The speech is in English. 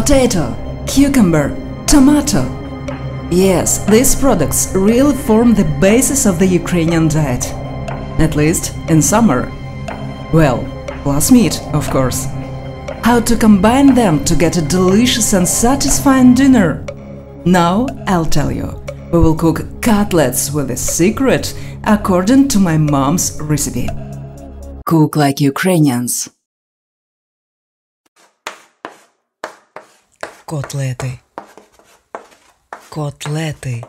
potato, cucumber, tomato. Yes, these products really form the basis of the Ukrainian diet. At least in summer. Well, plus meat, of course. How to combine them to get a delicious and satisfying dinner? Now I'll tell you. We will cook cutlets with a secret according to my mom's recipe. Cook like Ukrainians. Котлети. Котлети.